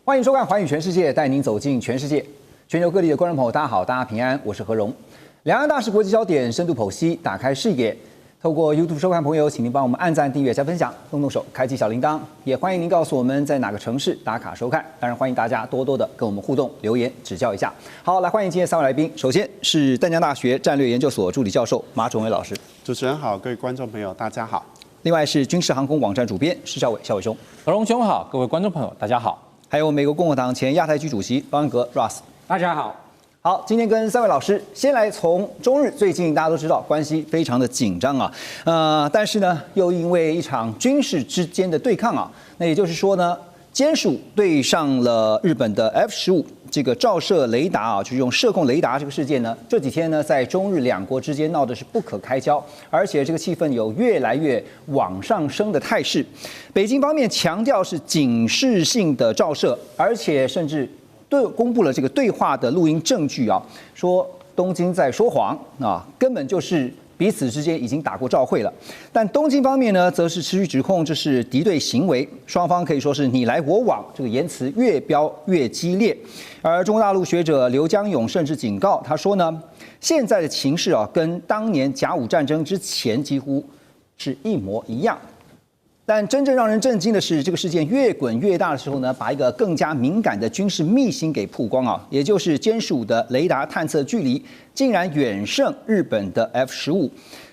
欢迎收看《寰宇全世界》，带您走进全世界。全球各地的观众朋友，大家好，大家平安，我是何荣。两岸大事、国际焦点，深度剖析，打开视野。透过 YouTube 收看朋友，请您帮我们按赞、订阅、加分享，动动手，开启小铃铛。也欢迎您告诉我们在哪个城市打卡收看。当然，欢迎大家多多的跟我们互动、留言、指教一下。好，来欢迎今天三位来宾。首先是淡江大学战略研究所助理教授马崇伟老师。主持人好，各位观众朋友，大家好。另外是军事航空网站主编施孝伟，孝伟兄。何荣兄好，各位观众朋友，大家好。还有美国共和党前亚太区主席罗安格 Ross， 大家好。好，今天跟三位老师先来从中日，最近大家都知道关系非常的紧张啊，但是呢又因为一场军事之间的对抗啊，那也就是说呢，歼十5对上了日本的 F-15这个照射雷达啊，就是用射控雷达这个事件呢，这几天呢在中日两国之间闹的是不可开交，而且这个气氛有越来越往上升的态势。北京方面强调是警示性的照射，而且甚至公布了这个对话的录音证据啊，说东京在说谎啊，根本就是彼此之间已经打过照会了。但东京方面呢，则是持续指控这是敌对行为，双方可以说是你来我往，这个言辞越飙越激烈。而中国大陆学者刘江勇甚至警告，他说呢，现在的情势啊，跟当年甲午战争之前几乎是一模一样。但真正让人震惊的是，这个事件越滚越大的时候呢，把一个更加敏感的军事秘辛给曝光啊，也就是歼十5的雷达探测距离竟然远胜日本的 F-15。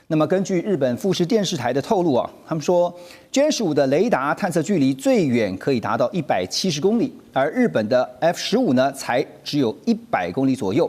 那么根据日本富士电视台的透露啊，他们说歼十5的雷达探测距离最远可以达到170公里，而日本的 F-15呢才只有100公里左右，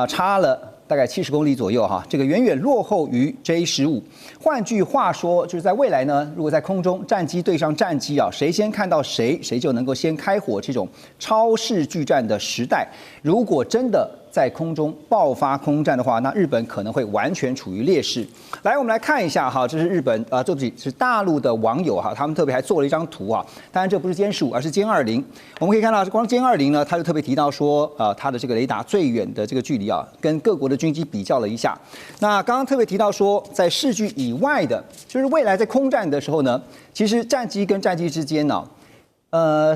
差了大概70公里左右哈，这个远远落后于 J-15。换句话说，就是在未来呢，如果在空中战机对上战机啊，谁先看到谁，谁就能够先开火。这种超视距战的时代，如果真的在空中爆发空战的话，那日本可能会完全处于劣势。来，我们来看一下哈，这是日本对不起，是大陆的网友哈，他们特别还做了一张图啊。当然这不是歼十5，而是歼20。我们可以看到，光歼20呢，他就特别提到说，它的这个雷达最远的这个距离啊，跟各国的军机比较了一下。那刚刚特别提到说，在视距以外的，就是未来在空战的时候呢，其实战机跟战机之间呢，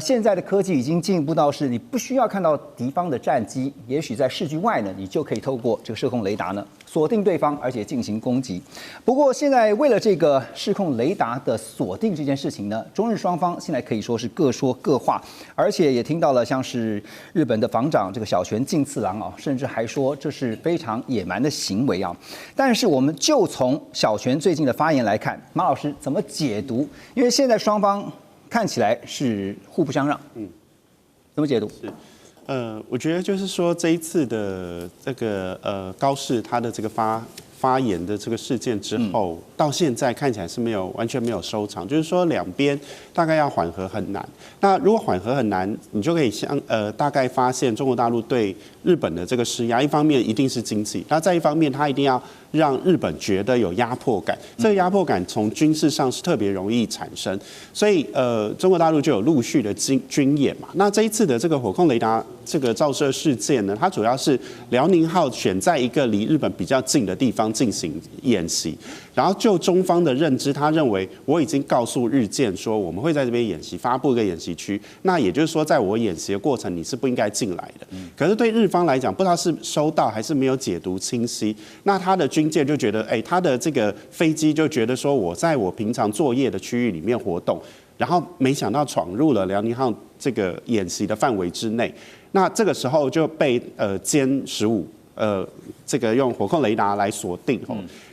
现在的科技已经进步到是你不需要看到敌方的战机，也许在视距外呢，你就可以透过这个射控雷达呢锁定对方，而且进行攻击。不过现在为了这个射控雷达的锁定这件事情呢，中日双方现在可以说是各说各话，而且也听到了像是日本的防长这个小泉进次郎啊，甚至还说这是非常野蛮的行为啊。但是我们就从小泉最近的发言来看，马老师怎么解读？因为现在双方看起来是互不相让，怎么解读？是，我觉得就是说这一次的这个高市他的这个发言的这个事件之后，到现在看起来是完全没有收场，就是说两边大概要缓和很难。那如果缓和很难，你就可以大概发现中国大陆对日本的这个施压，一方面一定是经济，那再一方面他一定要让日本觉得有压迫感，这个压迫感从军事上是特别容易产生，所以中国大陆就有陆续的军演嘛。那这一次的这个火控雷达这个照射事件呢，它主要是辽宁号选在一个离日本比较近的地方进行演习，然后就中方的认知，他认为我已经告诉日舰说我们会在这边演习，发布一个演习区，那也就是说在我演习的过程你是不应该进来的。可是对日方来讲，不知道是收到还是没有解读清晰，那他的军舰就觉得，他的这个飞机就觉得说我在我平常作业的区域里面活动，然后没想到闯入了辽宁号这个演习的范围之内，那这个时候就被歼15这个用火控雷达来锁定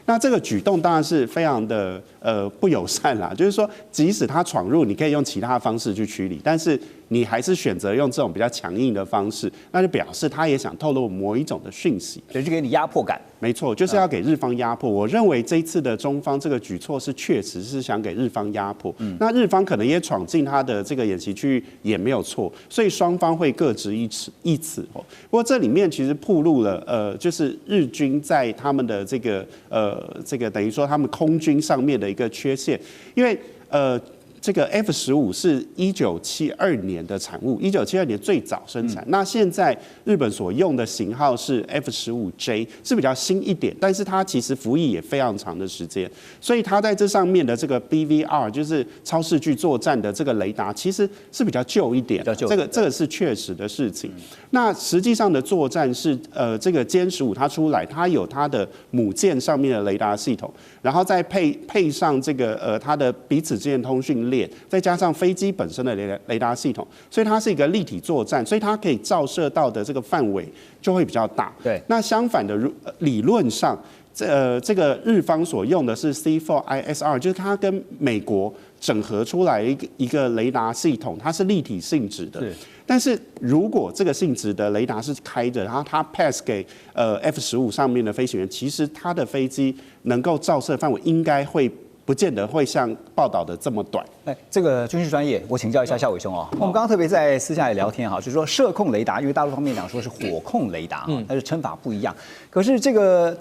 那这个举动当然是非常的不友善啦，就是说即使他闯入，你可以用其他方式去驱离，但是你还是选择用这种比较强硬的方式，那就表示他也想透露某一种的讯息，就给你压迫感。没错，就是要给日方压迫。我认为这一次的中方这个举措是确实是想给日方压迫。那日方可能也闯进他的这个演习区域也没有错，所以双方会各执一词。不过这里面其实暴露了就是日军在他们的这个等于说他们空军上面的一个缺陷，因为这个 F-15是1972年的产物，1972年最早生产。那现在日本所用的型号是 F-15J， 是比较新一点，但是它其实服役也非常长的时间，所以它在这上面的这个 BVR 就是超视距作战的这个雷达，其实是比较旧一点，这个是确实的事情。那实际上的作战是这个歼15它出来，它有它的母舰上面的雷达系统，然后再配上这个它的彼此之间通讯链，再加上飞机本身的雷达系统，所以它是一个立体作战，所以它可以照射到的这个范围就会比较大。对，那相反的，理论上，这个日方所用的是 C4ISR， 就是它跟美国整合出来一个雷达系统，它是立体性质的。但是如果这个性质的雷达是开着，然后它 pass 给F-15上面的飞行员，其实它的飞机能够照射范围应该会。不见得会像报道的这么短。这个军事专业，我请教一下孝瑋兄哦。我们刚刚特别在私下里聊天哈，就是说射控雷达，因为大陆方面讲说是火控雷达，但是称法不一样。可是这个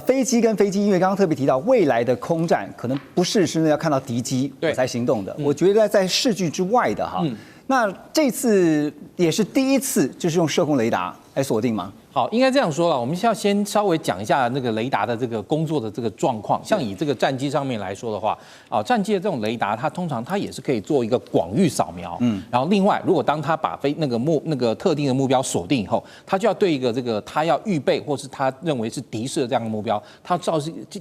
飞机跟飞机，因为刚刚特别提到未来的空战可能不是真的要看到敌机我才行动的，我觉得在视距之外的哈。那这次也是第一次就是用射控雷达来锁定吗？好，应该这样说了，我们要先稍微讲一下那个雷达的这个工作的这个状况。像以这个战机上面来说的话，战机的这种雷达，它通常它也是可以做一个广域扫描。然后另外，如果当它把那个特定的目标锁定以后，它就要对一个这个它要预备或是它认为是敌视的这样的目标，它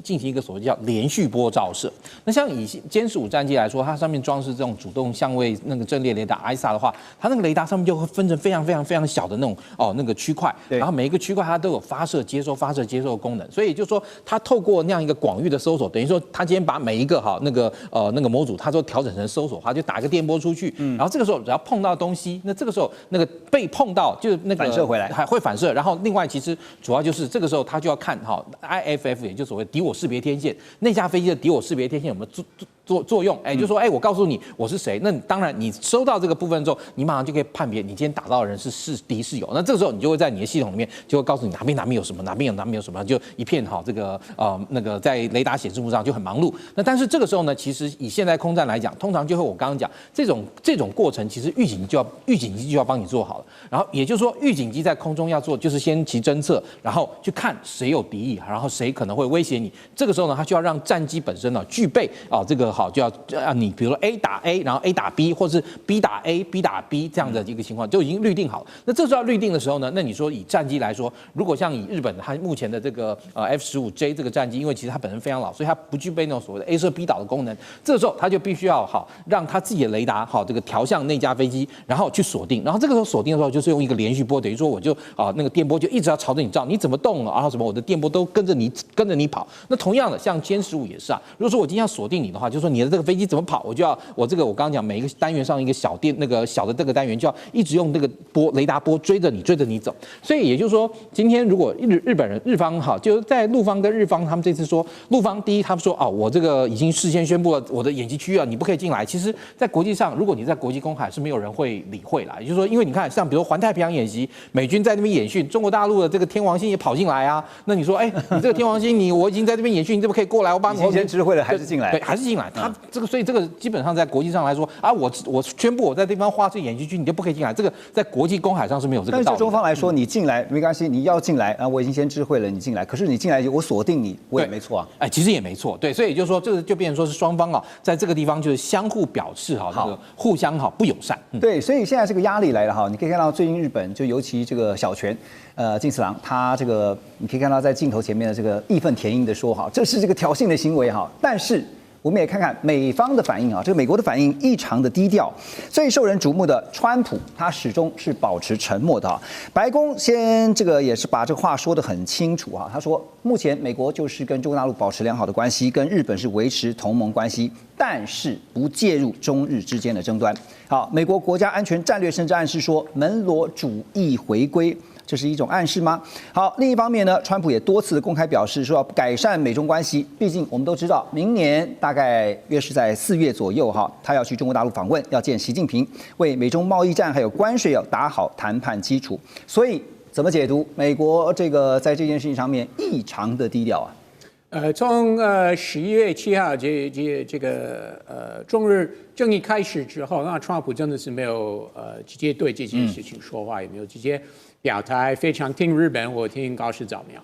进行一个所谓叫连续波照射。那像以歼15战机来说，它上面装饰这种主动相位那个阵列雷达 ISA 的话，它那个雷达上面就会分成非常小的那种那个区块，然后每一个区块它都有发射接收的功能，所以就是说它透过那样一个广域的搜索，等于说它今天把每一个那个模组它都调整成搜索，它就打一个电波出去，然后这个时候只要碰到东西，那这个时候那个被碰到就是那个反射回来，还会反射，然后另外其实主要就是这个时候它就要看IFF， 也就是所谓敌我识别天线，那架飞机的敌我识别天线有没有作用？就是说我告诉你我是谁，那当然你收到这个部分之后，你马上就可以判别你今天打到的人是敌是友，那这个时候你就会在你的系统里面就会告诉你哪边有什么，哪边有什么，就一片这个那个在雷达显示幕上就很忙碌。那但是这个时候呢，其实以现在空战来讲，通常就会我刚刚讲这种过程，其实预警机就要帮你做好了。然后也就是说，预警机在空中要做，就是先其侦测，然后去看谁有敌意，然后谁可能会威胁你。这个时候呢，它就要让战机本身呢具备这个就要让你比如说 A 打 A， 然后 A 打 B， 或是 B 打 A，B 打 B 这样的一个情况就已经预定好了。那这时候要预定的时候呢，那你说以战机来说，如果像以日本它目前的这个F-15J 这个战机，因为其实它本身非常老，所以它不具备那种所谓的 A 射 B 导的功能。这个时候它就必须要让它自己的雷达这个调向那架飞机，然后去锁定。然后这个时候锁定的时候，就是用一个连续波，等于说我就那个电波就一直要朝着你照，你怎么动了，然后什么我的电波都跟着你跑。那同样的，像歼15也是啊。如果说我今天要锁定你的话，就是说你的这个飞机怎么跑，我刚刚讲每一个单元上一个小的这个单元就要一直用这个雷达波追着你走。所以也就是说，今天如果日方就是在陆方跟日方，他们这次说，陆方第一，他们说我这个已经事先宣布了我的演习区域你不可以进来。其实，在国际上，如果你在国际公海是没有人会理会啦。也就是说，因为你看，像比如环太平洋演习，美军在那边演训，中国大陆的这个天王星也跑进来啊。那你说，你这个天王星，我已经在这边演训，你怎么可以过来？我把你先知会了，还是进来？对，还是进来。他所以这个基本上在国际上来说我宣布我在地方划这演习区，你就不可以进来。这个在国际公海上是没有这个道理的。但是中方来说，你进来没关系，你要进来我已经先知会了你进来。可是你进来我锁定你，我也没错啊。其实也没错，对，所以也就是说，这个就变成说是双方在这个地方就是相互表示那个互相不友善。对，所以现在这个压力来了你可以看到最近日本就尤其这个小泉进次郎，他这个你可以看到在镜头前面的这个义愤填膺的说这是这个挑衅的行为但是我们也看看美方的反应这个美国的反应异常的低调。最受人瞩目的川普，他始终是保持沉默的白宫先这个也是把这个话说得很清楚他说目前美国就是跟中国大陆保持良好的关系，跟日本是维持同盟关系，但是不介入中日之间的争端。美国国家安全战略甚至暗示说门罗主义回归。这是一种暗示吗？另一方面呢，川普也多次公开表示说要改善美中关系。毕竟我们都知道，明年大概约是在4月左右他要去中国大陆访问，要见习近平，为美中贸易战还有关税要打好谈判基础。所以怎么解读美国这个在这件事情上面异常的低调从11月7号这个中日争议开始之后，那川普真的是没有直接对这件事情说话，也没有直接表态，非常听日本，我听高市早苗。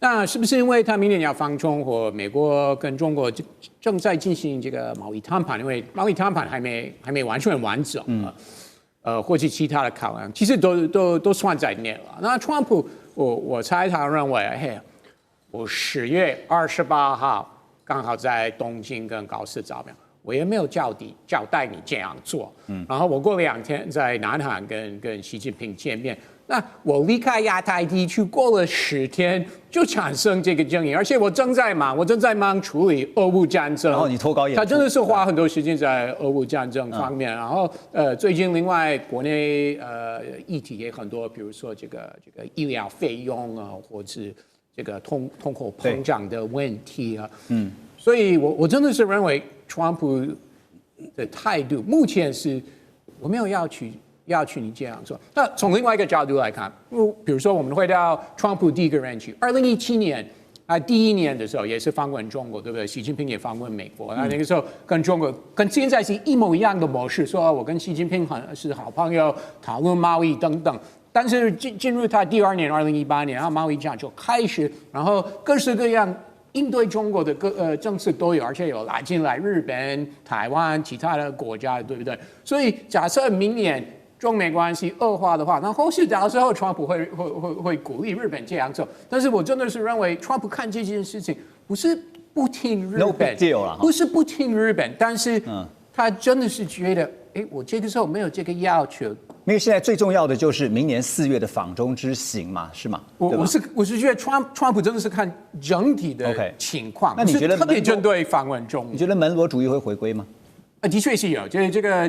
那是不是因为他明年要放中，或美国跟中国正在进行这个贸易谈判？因为贸易谈判还没完全完整或者其他的考量，其实都算在内了。那川普，我猜他认为，嘿。我10月28号刚好在东京跟高市早苗，我也没有交代你这样做。然后我过2天在南韩跟习近平见面。那我离开亚太地区过了10天，就产生这个争议，而且我正在忙处理俄乌战争。然后你脱稿演出，他真的是花很多时间在俄乌战争方面。然后最近另外国内议题也很多，比如说这个医疗费用啊，或者是这个通货膨胀的问题啊，所以我真的是认为川普的态度目前是我没有要去你这样做。那从另外一个角度来看，比如说我们回到川普第一个任期，2017年第1年的时候也是访问中国，对不对？习近平也访问美国，那个时候跟中国跟现在是一模一样的模式，说我跟习近平是好朋友，讨论贸易等等。但是进入他第2年，2018年，然后贸易战就开始，然后各式各样应对中国的政策都有，而且有拉进来日本、台湾其他的国家，对不对？所以假设明年中美关系恶化的话，那后续到时候川普会鼓励日本这样做。但是我真的是认为，川普看这件事情不是不听日本，不是不听日本，但是他真的是觉得，我这个时候没有这个要求。因为现在最重要的就是明年4月的访中之行嘛，是吗？我是觉得川普真的是看整体的情况，那你觉得特别针对访问中，你觉得门罗主义会回归吗？的确是有，就是这个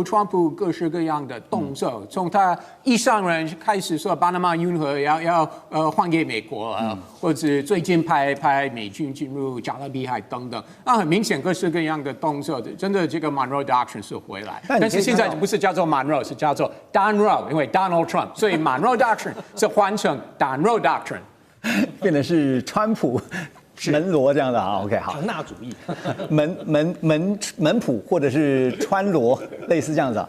川普各式各样的动作，从他一上任开始说巴拿马运河要还给美国或者最近派美军进入加勒比海等等，那很明显各式各样的动作，真的这个 Monroe Doctrine 是回来，但是现在不是叫做 Monroe， 是叫做 Donroe， 因为 Donald Trump， 所以 Monroe Doctrine 是换成 Donroe Doctrine， 变成是川普。门罗这样的啊 ，OK 好，庞纳主义，门普或者是川罗类似这样子啊。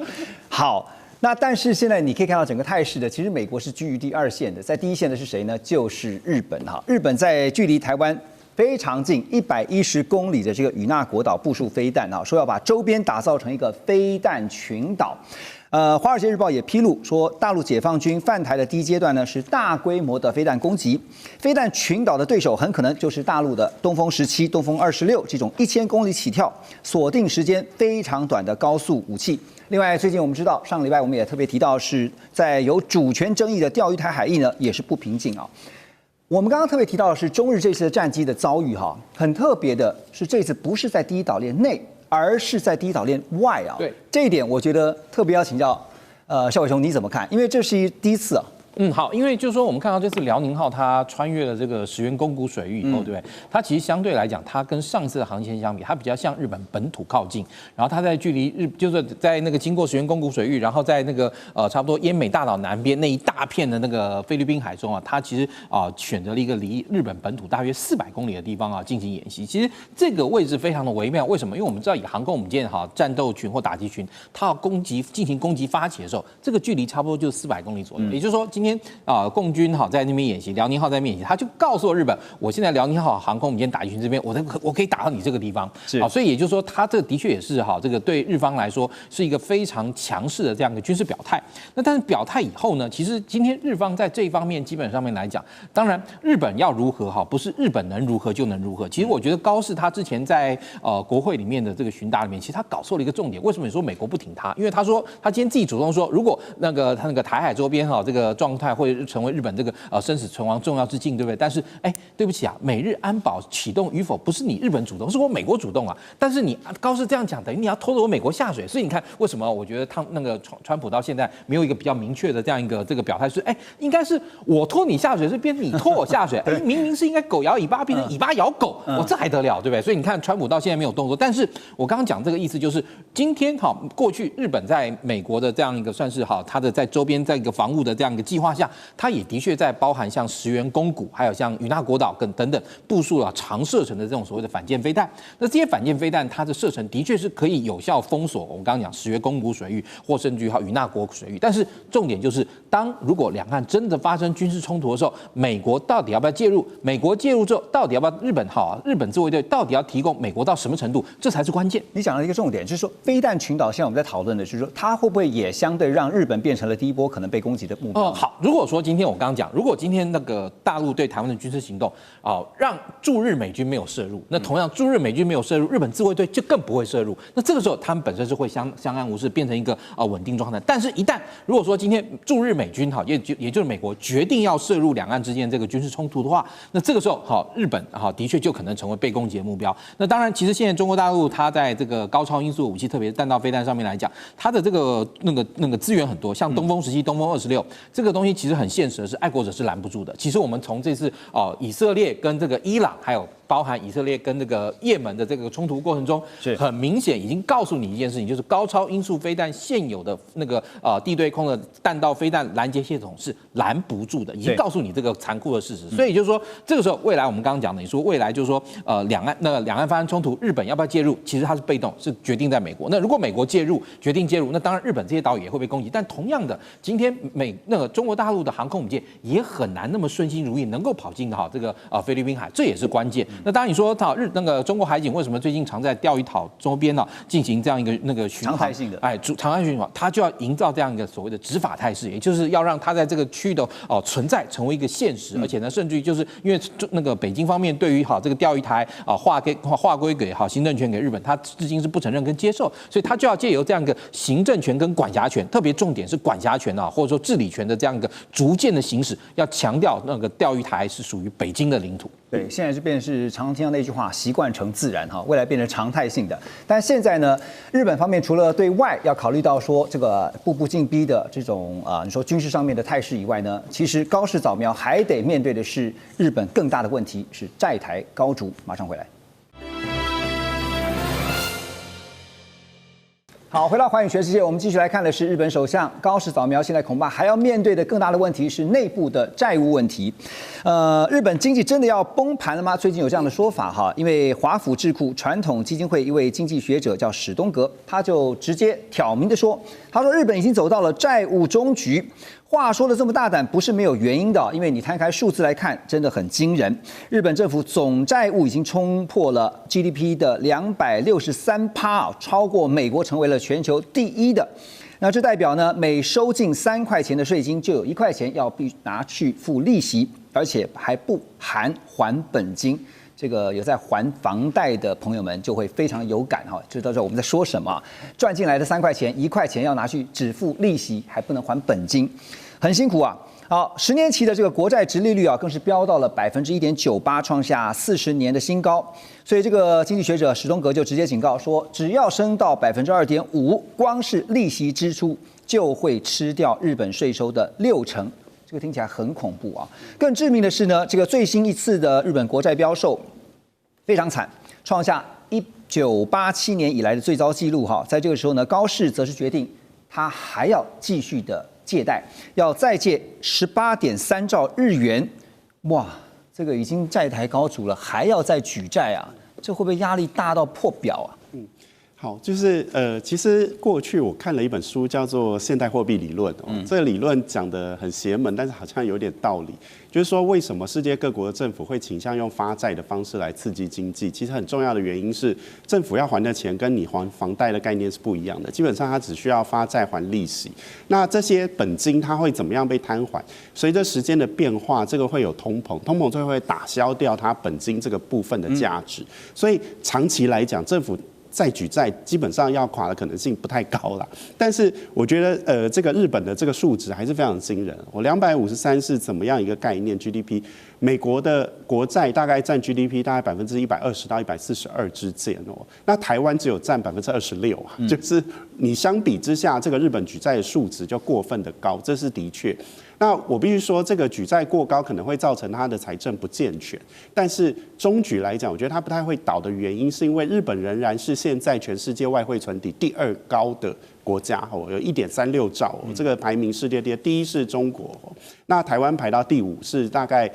好，那但是现在你可以看到整个态势的，其实美国是居于第2线的，在第1线的是谁呢？就是日本哈。日本在距离台湾非常近110公里的这个与那国岛部署飞弹啊，说要把周边打造成一个飞弹群岛。《华尔街日报》也披露说，大陆解放军犯台的第1阶段呢是大规模的飞弹攻击，飞弹群岛的对手很可能就是大陆的东风17、东风26这种1000公里起跳、锁定时间非常短的高速武器。另外，最近我们知道，上个礼拜我们也特别提到，是在有主权争议的钓鱼台海域呢，也是不平静啊。我们刚刚特别提到的是中日这次的战机的遭遇哈，很特别的是这次不是在第一岛链内。而是在第一岛链外啊，对这一点，我觉得特别要请教，孝伟兄你怎么看？因为这是第一次啊。好，因为就是说，我们看到这次辽宁号它穿越了这个石垣宫古水域以后，对不对？它其实相对来讲，它跟上一次的航线相比，它比较向日本本土靠近。然后它在距离就是在那个经过石垣宫古水域，然后在那个差不多奄美大岛南边那一大片的那个菲律宾海中啊，它其实选择了一个离日本本土大约400公里的地方啊进行演习。其实这个位置非常的微妙，为什么？因为我们知道以航空母舰战斗群或打击群，它要进行攻击发起的时候，这个距离差不多就是400公里左右。也就是说，今天共军在那边演习，辽宁号在那边演习，他就告诉日本，我现在辽宁号航空母舰打击群这边，我可以打到你这个地方。所以也就是说，他这的确也是这个对日方来说是一个非常强势的这样一个军事表态。那但是表态以后呢，其实今天日方在这一方面基本上面来讲，当然日本要如何不是日本能如何就能如何。其实我觉得高市他之前在国会里面的这个询答里面，其实他搞错了一个重点。为什么你说美国不挺他？因为他说他今天自己主动说，如果他那个台海周边这个状态会成为日本这个生死存亡重要之境，对不对？但是对不起啊，美日安保启动与否不是你日本主动，是我美国主动啊。但是你高市这样讲，等于你要拖着我美国下水。所以你看为什么我觉得川普到现在没有一个比较明确的这样一个这个表态，是应该是我拖你下水，是变成你拖我下水。明明是应该狗咬尾巴变成尾巴咬狗，我这还得了，对不对？所以你看川普到现在没有动作。但是我刚刚讲这个意思就是，今天过去日本在美国的这样一个算是他的在周边在一个防务的这样一个计计划下，它也的确在包含像石垣宫古，还有像与那国岛等等部署了长射程的这种所谓的反舰飞弹。那这些反舰飞弹，它的射程的确是可以有效封锁我们刚刚讲石垣宫古水域或甚至于与那国水域。但是重点就是，如果两岸真的发生军事冲突的时候，美国到底要不要介入？美国介入之后，到底要不要日本自卫队到底要提供美国到什么程度？这才是关键。你讲了一个重点，就是说飞弹群岛，现在我们在讨论的就是说，它会不会也相对让日本变成了第一波可能被攻击的目标？好，如果说今天我刚刚讲，如果今天那个大陆对台湾的军事行动，让驻日美军没有涉入，那同样驻日美军没有涉入，日本自卫队就更不会涉入。那这个时候他们本身是会相安无事，变成一个稳定状态。但是，一旦如果说今天驻日美军也就是美国决定要涉入两岸之间这个军事冲突的话，那这个时候日本的确就可能成为被攻击的目标。那当然，其实现在中国大陆它在这个高超音速武器，特别是弹道飞弹上面来讲，它的这个那个资源很多，像东风17、东风26这个东西其实很现实的是，爱国者是拦不住的。其实我们从这次以色列跟这个伊朗还有包含以色列跟这个也门的这个冲突过程中，很明显已经告诉你一件事情，就是高超音速飞弹现有的那个地对空的弹道飞弹拦截系统是拦不住的，已经告诉你这个残酷的事实。所以就是说，这个时候未来我们刚刚讲的，你说未来就是说两岸发生冲突，日本要不要介入？其实它是被动，是决定在美国。那如果美国决定介入，那当然日本这些岛屿也会被攻击。但同样的，今天中国大陆的航空母舰也很难那么顺心如意，能够跑进这个菲律宾海，这也是关键。那当然你说中国海警为什么最近常在钓鱼岛周边进行这样一个巡航，常态性的长岸巡航，它就要营造这样一个所谓的执法态势，也就是要让它在这个区域的存在成为一个现实，而且呢，甚至于就是因为北京方面对于这个钓鱼台划归给行政权给日本，它至今是不承认跟接受，所以它就要借由这样一个行政权跟管辖权，特别重点是管辖权或者说治理权的这样一个逐渐的行使，要强调那个钓鱼台是属于北京的领土。对，现在是常听到那句话，习惯成自然未来变成常态性的。但现在呢，日本方面除了对外要考虑到说这个步步进逼的这种你说军事上面的态势以外呢，其实高市早苗还得面对的是日本更大的问题，是债台高筑。马上回来。好，回到寰宇全世界，我们继续来看的是日本首相高市早苗，现在恐怕还要面对的更大的问题是内部的债务问题。日本经济真的要崩盘了吗？最近有这样的说法因为华府智库传统基金会一位经济学者叫史东格，他就直接挑明的说，他说日本已经走到了债务终局。话说的这么大胆，不是没有原因的，因为你摊开数字来看，真的很惊人。日本政府总债务已经冲破了 GDP 的263%，超过美国，成为了全球第一的。那这代表呢，每收进3块钱的税金，就有1块钱要拿去付利息，而且还不含还本金。这个有在还房贷的朋友们就会非常有感知道我们在说什么。赚进来的3块钱，1块钱要拿去只付利息，还不能还本金，很辛苦啊。好，10年期的这个国债殖利率更是飙到了1.98%，创下40年的新高。所以这个经济学者史东格就直接警告说，只要升到2.5%，光是利息支出就会吃掉日本税收的60%。这个听起来很恐怖啊！更致命的是呢，这个最新一次的日本国债标售非常惨，创下1987年以来的最糟纪录在这个时候呢，高市则是决定他还要继续的借贷，要再借18.3兆日元。哇，这个已经债台高筑了，还要再举债啊！这会不会压力大到破表啊？好，就是其实过去我看了一本书，叫做《现代货币理论》这个理论讲得很邪门，但是好像有点道理。就是说，为什么世界各国的政府会倾向用发债的方式来刺激经济？其实很重要的原因是，政府要还的钱跟你还房贷的概念是不一样的。基本上，它只需要发债还利息。那这些本金它会怎么样被摊还？随着时间的变化，这个会有通膨，通膨最后会打消掉它本金这个部分的价值。所以长期来讲，政府再举债基本上要垮的可能性不太高了，但是我觉得这个日本的这个数值还是非常惊人。我253是怎么样一个概念 ？GDP， 美国的国债大概占 GDP 大概120%到142之间那台湾只有占26%就是你相比之下，这个日本举债的数值就过分的高，这是的确。那我必须说，这个举债过高可能会造成它的财政不健全，但是中举来讲，我觉得它不太会倒的原因，是因为日本仍然是现在全世界外汇存底第2高的国家有1.36兆，这个排名世界第一是中国，那台湾排到第5，是大概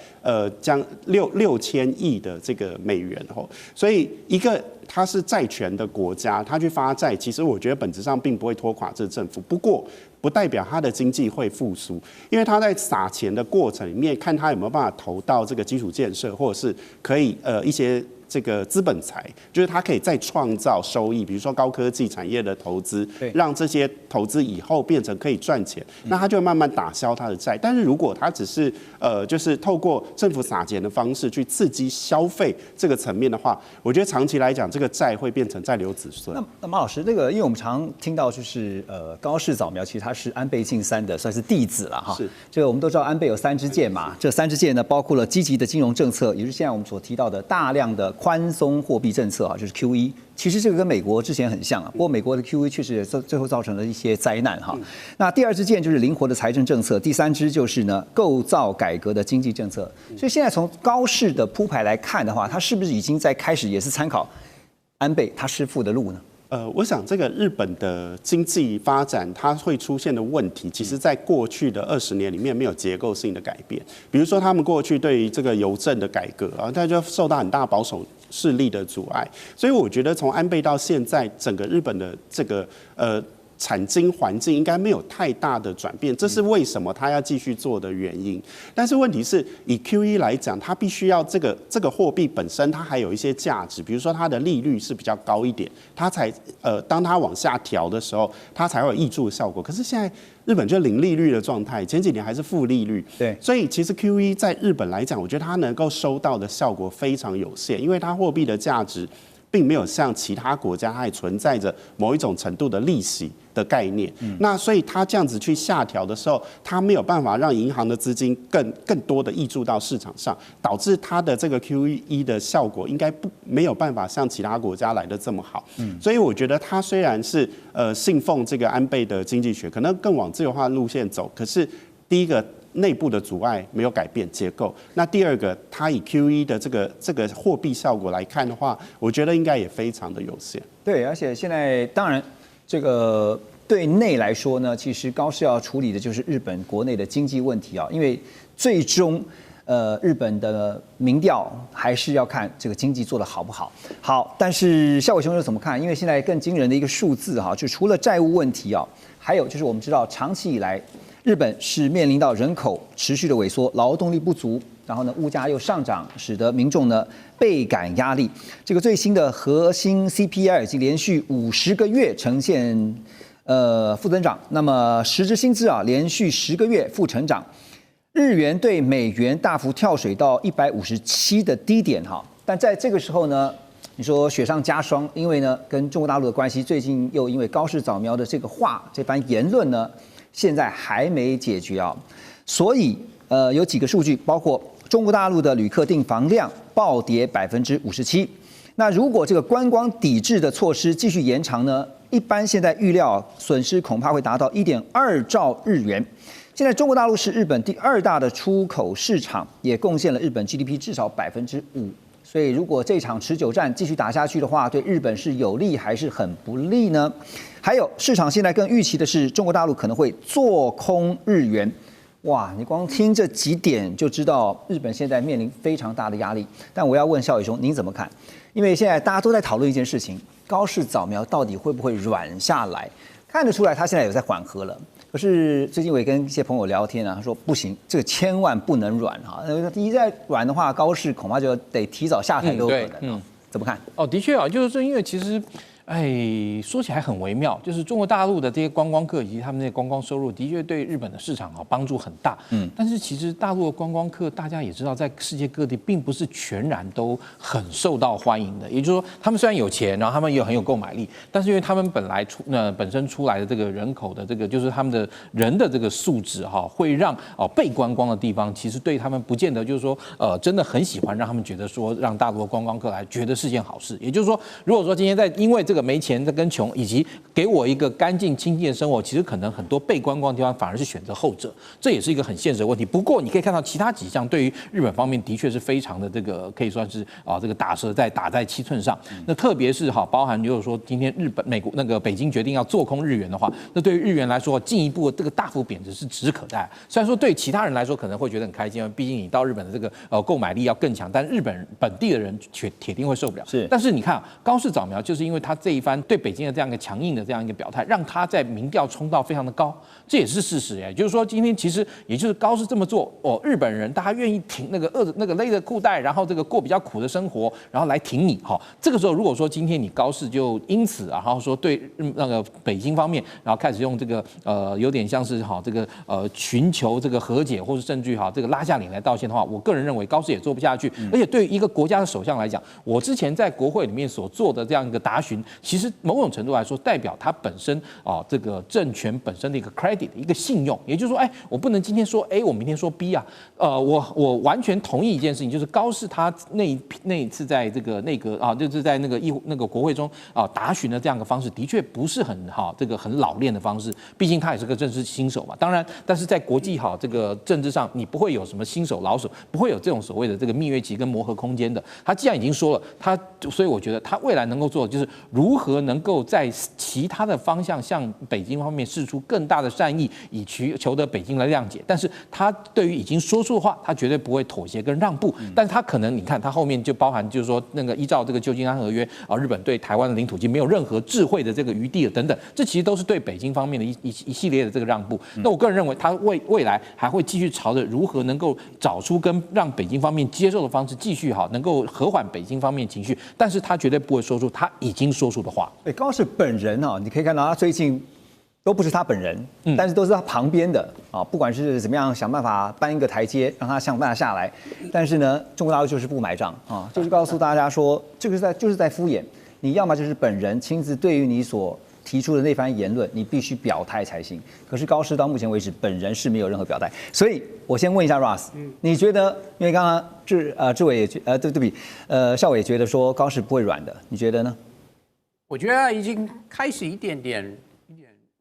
将6000亿的这个美元，所以一个它是债权的国家，它去发债，其实我觉得本质上并不会拖垮这政府，不过不代表它的经济会复苏，因为它在撒钱的过程里面，看它有没有办法投到这个基础建设，或者是可以一些这个资本财，就是它可以再创造收益，比如说高科技产业的投资，让这些投资以后变成可以赚钱，那它就会慢慢打消它的债。但是如果它只是就是透过政府撒钱的方式去刺激消费这个层面的话，我觉得长期来讲，这个债会变成债留子孙。那马老师，这个因为我们常听到就是高氏早苗，其实它是安倍晋三的算是弟子了哈。是。这个我们都知道安倍有3支箭嘛，这3支箭呢包括了积极的金融政策，也就是现在我们所提到的大量的宽松货币政策啊，就是 QE。其实这个跟美国之前很像啊，不过美国的 QE 确实最后造成了一些灾难哈。那第2支箭就是灵活的财政政策，第3支就是呢构造改革的经济政策。所以现在从高市的铺排来看的话，它是不是已经在开始也是参考安倍他师父的路呢？我想这个日本的经济发展它会出现的问题，其实在过去的20年里面没有结构性的改变。比如说他们过去对于这个邮政的改革啊，它就受到很大保守势力的阻碍。所以我觉得从安倍到现在，整个日本的这个产经环境应该没有太大的转变，这是为什么他要继续做的原因。但是问题是以 QE 来讲，它必须要这个货币本身它还有一些价值，比如说它的利率是比较高一点，它才当它往下调的时候，它才会有挹注的效果。可是现在日本就零利率的状态，前几年还是负利率，对，所以其实 QE 在日本来讲，我觉得它能够收到的效果非常有限，因为它货币的价值并没有像其他国家，它也存在着某一种程度的利息的概念。那所以它这样子去下调的时候，它没有办法让银行的资金更多的挹注到市场上，导致它的这个 QE 的效果应该没有办法像其他国家来的这么好。所以我觉得它虽然是信奉这个安倍的经济学，可能更往自由化路线走，可是第一个内部的阻碍没有改变结构，那第2个，它以 QE 的这个货币效果来看的话，我觉得应该也非常的有限。对，而且现在当然这个对内来说呢，其实高市要处理的就是日本国内的经济问题啊，因为最终日本的民调还是要看这个经济做得好不好。好，但是孝瑋兄又怎么看？因为现在更惊人的一个数字哈，就除了债务问题啊，还有就是我们知道长期以来，日本是面临到人口持续的萎缩，劳动力不足，然后呢物价又上涨，使得民众呢倍感压力。这个最新的核心 CPI 已经连续50个月呈现负增长，那么实质薪资啊连续10个月负成长，日元对美元大幅跳水到157的低点哈。但在这个时候呢，你说雪上加霜，因为呢跟中国大陆的关系，最近又因为高市早苗的这番言论呢，现在还没解决啊。所以有几个数据，包括中国大陆的旅客订房量暴跌57%。那如果这个观光抵制的措施继续延长呢，一般现在预料损失恐怕会达到1.2兆日元。现在中国大陆是日本第2大的出口市场，也贡献了日本 GDP 至少5%。所以如果这场持久战继续打下去的话，对日本是有利还是很不利呢？还有市场现在更预期的是，中国大陆可能会做空日元。哇，你光听这几点就知道日本现在面临非常大的压力。但我要问孝瑋兄，您怎么看？因为现在大家都在讨论一件事情，高市早苗到底会不会软下来？看得出来他现在有在缓和了。可是最近我也跟一些朋友聊天啊，他说不行，这个千万不能软哈，一再软的话，高市恐怕就得提早下台都有可能。怎么看？哦，的确啊，就是因为其实。说起来很微妙，就是中国大陆的这些观光客以及他们那些观光收入，的确对日本的市场帮助很大。但是其实大陆的观光客，大家也知道，在世界各地并不是全然都很受到欢迎的。也就是说，他们虽然有钱，然后他们也很有购买力，但是因为他们本身出来的这个人口的这个，就是他们的人的这个素质会让被观光的地方，其实对他们不见得就是说真的很喜欢，让他们觉得说让大陆的观光客来觉得是件好事。也就是说，如果说今天因为这这个没钱跟穷，以及给我一个干净清净的生活，其实可能很多被观光的地方反而是选择后者，这也是一个很现实的问题。不过你可以看到其他几项对于日本方面的确是非常的这个可以算是这个打在7寸上。那特别是包含就是说今天美国那个北京决定要做空日元的话，那对于日元来说进一步这个大幅贬值是指日可待。虽然说对其他人来说可能会觉得很开心，毕竟你到日本的这个购买力要更强，但日本本地的人铁定会受不了。是，但是你看高市早苗就是因为他这一番对北京的这样一个强硬的这样一个表态，让他在民调冲到非常的高，这也是事实哎。就是说今天其实也就是高市这么做日本人大家愿意挺那个勒着裤带，然后这个过比较苦的生活，然后来挺你这个时候如果说今天你高市就因此然后说对那个北京方面，然后开始用这个有点像是这个寻求这个和解，或是甚至于这个拉下脸来道歉的话，我个人认为高市也做不下去。而且对于一个国家的首相来讲，我之前在国会里面所做的这样一个答询，其实某种程度来说，代表他本身这个政权本身的一个 credit 一个信用。也就是说，我不能今天说 A， 我明天说 B 啊。我完全同意一件事情，就是高市他那一次在这个内阁就是在那个国会中答询的这样的方式，的确不是很这个很老练的方式。毕竟他也是个政治新手嘛。当然，但是在国际这个政治上，你不会有什么新手老手，不会有这种所谓的这个蜜月期跟磨合空间的。他既然已经说了，所以我觉得他未来能够做的就是如何能够在其他的方向向北京方面释出更大的善意，以求得北京的谅解。但是他对于已经说出的话，他绝对不会妥协跟让步。但是他可能你看他后面就包含就是说那个依照这个旧金山合约日本对台湾的领土已经没有任何智慧的这个余地了等等，这其实都是对北京方面的一系列的这个让步。那我个人认为他未来还会继续朝着如何能够找出跟让北京方面接受的方式，继续能够和缓北京方面情绪，但是他绝对不会说出他已经说出的话。对，高市本人你可以看到他最近都不是他本人，但是都是他旁边的不管是怎么样想办法搬一个台阶，让他想办法下来。但是呢，中国大陆就是不买账就是告诉大家说，这个就是在敷衍。你要么就是本人亲自对于你所提出的那番言论，你必须表态才行。可是高市到目前为止，本人是没有任何表态。所以我先问一下 Ross，你觉得？因为刚刚志伟也对不起，孝伟也觉得说高市不会软的，你觉得呢？我觉得已经开始一点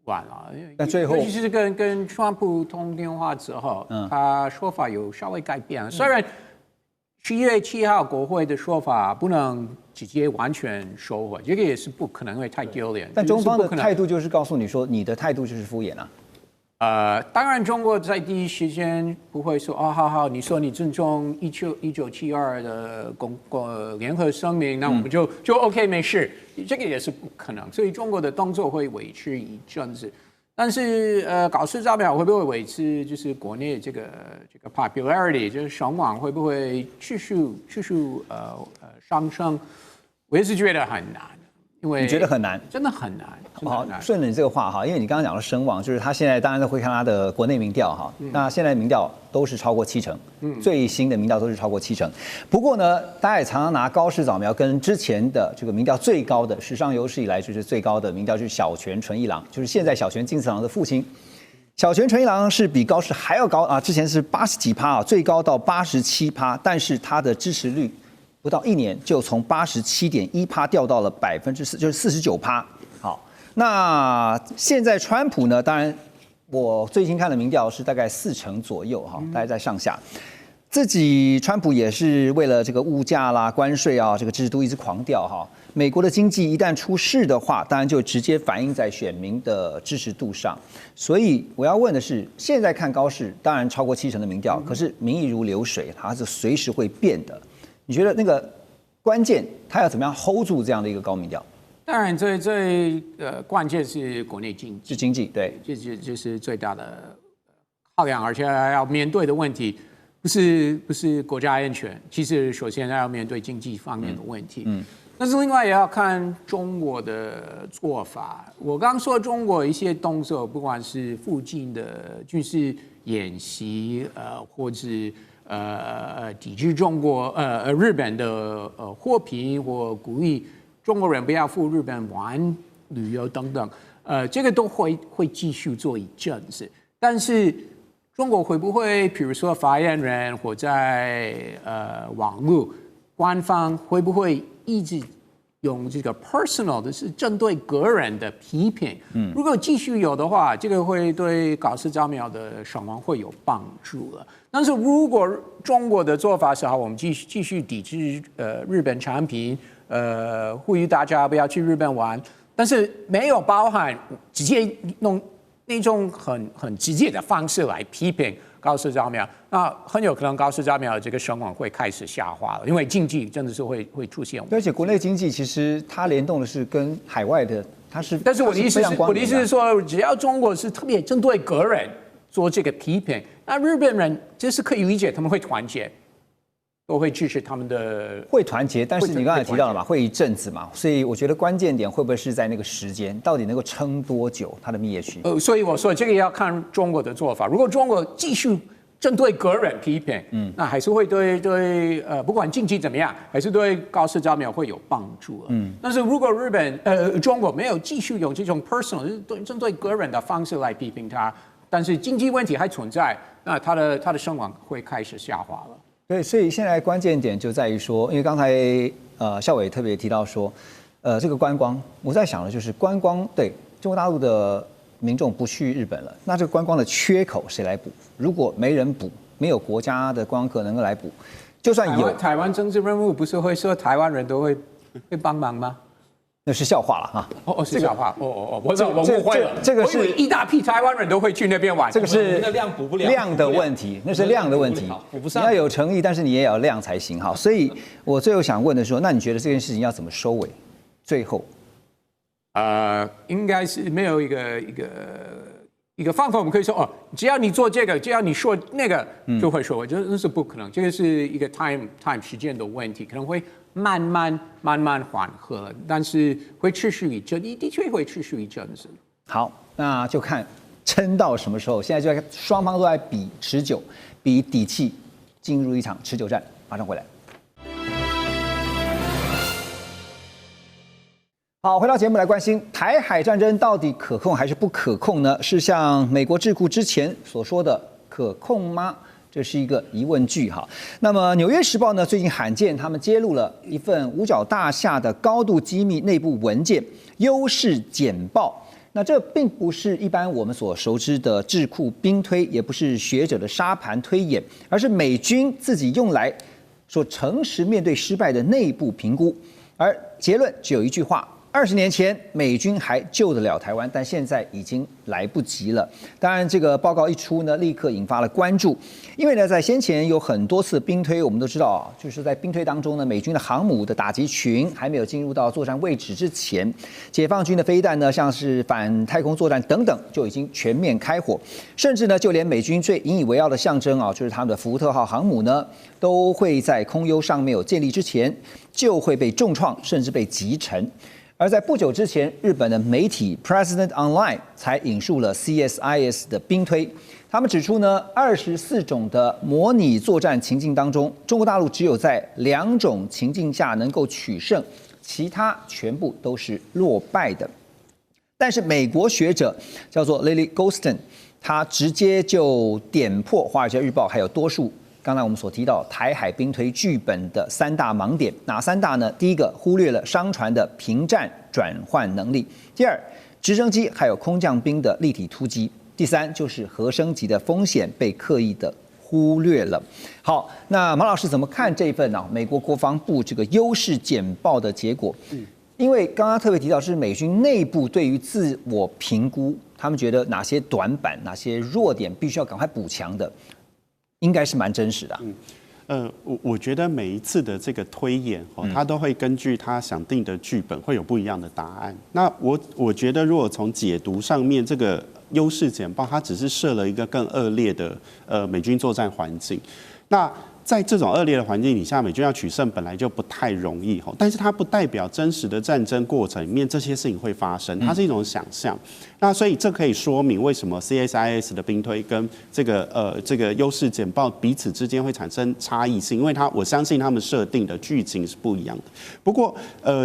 晚了。那最后，尤其是跟川普通电话之后，他说法有稍微改变了。虽然11月7号国会的说法不能直接完全收回，这个也是不可能，会太丢脸。但中方的态度就是告诉你说，你的态度就是敷衍啊。当然，中国在第一时间不会说好，你说你尊重1972的联合声明，那我们就 OK 没事，这个也是不可能。所以中国的动作会维持一阵子。但是高市早苗会不会维持就是国内这个 popularity， 就是声望会不会继续上升？我也是觉得很难，因为你觉得很难，真的很难。好，顺着你这个话因为你刚刚讲的声望，就是他现在当然会看他的国内民调那现在民调都是超过70%，最新的民调都是超过70%。不过呢，大家也常常拿高市早苗跟之前的这个民调最高的，史上有史以来就是最高的民调，就是小泉纯一郎，就是现在小泉进次郎的父亲。小泉纯一郎是比高市还要高之前是80几%最高到87%，但是他的支持率不到1年就从87.1%掉到了4%，就是49%。好，那现在川普呢？当然，我最近看的民调是大概40%左右大概在上下。自己川普也是为了这个物价啦、关税这个支持度一直狂掉美国的经济一旦出事的话，当然就直接反映在选民的支持度上。所以我要问的是，现在看高市，当然超过70%的民调，可是民意如流水，它是随时会变的。你觉得那个关键，他要怎么样 hold 住这样的一个高民调？当然最关键是国内经济，是经济，对，就是最大的考量，而且要面对的问题不是国家安全，其实首先要面对经济方面的问题。但是另外也要看中国的做法。我刚说中国一些动作，不管是附近的军事演习，或者抵制日本的货品，或鼓励中国人不要赴日本玩旅游等等，这个都会继续做一阵子。但是中国会不会，比如说发言人或在网络官方会不会一直用这个 personal 的是针对个人的批评，如果继续有的话，这个会对高市早苗的声望会有帮助了。但是如果中国的做法是好，我们继续抵制日本产品，呼吁大家不要去日本玩，但是没有包含直接弄那种很直接的方式来批评高市早苗，那很有可能高市早苗的这个声望会开始下滑了，因为经济真的是会出现。而且国内经济其实它联动的是跟海外的，它是。但是我的意思是说，只要中国是特别针对个人做这个批评，那日本人这是可以理解，他们会团结。都会支持他们的，会团结，但是你刚才提到了嘛，会一阵子嘛，所以我觉得关键点会不会是在那个时间，到底能够撑多久它的灭区？所以我说这个要看中国的做法。如果中国继续针对个人批评，那还是会对不管经济怎么样，还是对高市早苗会有帮助。但是如果中国没有继续用这种 personal 针对个人的方式来批评他，但是经济问题还存在，那他的声望会开始下滑了。对，所以现在关键点就在于说，因为刚才孝瑋特别提到说，这个观光，我在想的就是观光，对中国大陆的民众不去日本了，那这个观光的缺口谁来补？如果没人补，没有国家的观光客能够来补，就算有台湾政治人物不是会说台湾人都会帮忙吗？那是笑话了哈。是笑话。我误会了。这个是一大批台湾人都会去那边玩。这个是量补不了量的问题，那是量的问题。补不上。你要有诚意，但是你也要量才行哈。所以我最后想问的说，那你觉得这件事情要怎么收尾？最后，应该是没有一个方法，我们可以说只要你做这个，只要你说那个，就会收尾。这是不可能，这个是一个 time 时间的问题，可能会慢慢缓和，但是会持续一阵，的确会持续一阵子。好，那就看撑到什么时候。现在就在双方都在比持久，比底气，进入一场持久战。马上回来。好，回到节目来关心台海战争到底可控还是不可控呢？是像美国智库之前所说的可控吗？这是一个疑问句哈。那么《纽约时报》呢，最近罕见他们揭露了一份五角大厦的高度机密内部文件优势简报。那这并不是一般我们所熟知的智库兵推，也不是学者的沙盘推演，而是美军自己用来说诚实面对失败的内部评估。而结论只有一句话：20年前美军还救得了台湾，但现在已经来不及了。当然，这个报告一出呢，立刻引发了关注，因为呢，在先前有很多次兵推，我们都知道啊，就是在兵推当中呢，美军的航母的打击群还没有进入到作战位置之前，解放军的飞弹呢，像是反太空作战等等，就已经全面开火，甚至呢，就连美军最引以为傲的象征啊，就是他们的福特号航母呢，都会在空优尚没有建立之前，就会被重创，甚至被击沉。而在不久之前，日本的媒体 President Online 才引述了 CSIS 的兵推，他们指出呢，24种的模拟作战情境当中，中国大陆只有在2种情境下能够取胜，其他全部都是落败的。但是美国学者叫做 Lily Goldstein， 他直接就点破《华尔街日报》还有多数刚才我们所提到台海兵推剧本的3大盲点，哪3大呢？第一个，忽略了商船的平战转换能力；第二，直升机还有空降兵的立体突击；第三，就是核升级的风险被刻意的忽略了。好，那马老师怎么看这份美国国防部这个优势简报的结果？因为刚刚特别提到是美军内部对于自我评估，他们觉得哪些短板、哪些弱点必须要赶快补强的。应该是蛮真实的。我觉得每一次的这个推演他都会根据他想定的剧本会有不一样的答案。那我觉得，如果从解读上面，这个优势简报它只是设了一个更恶劣的美军作战环境。那在这种恶劣的环境底下，美军要取胜本来就不太容易，但是它不代表真实的战争过程里面这些事情会发生，它是一种想象。那所以这可以说明为什么 CSIS 的兵推跟这个优势简报彼此之间会产生差异性，因为我相信他们设定的剧情是不一样的。不过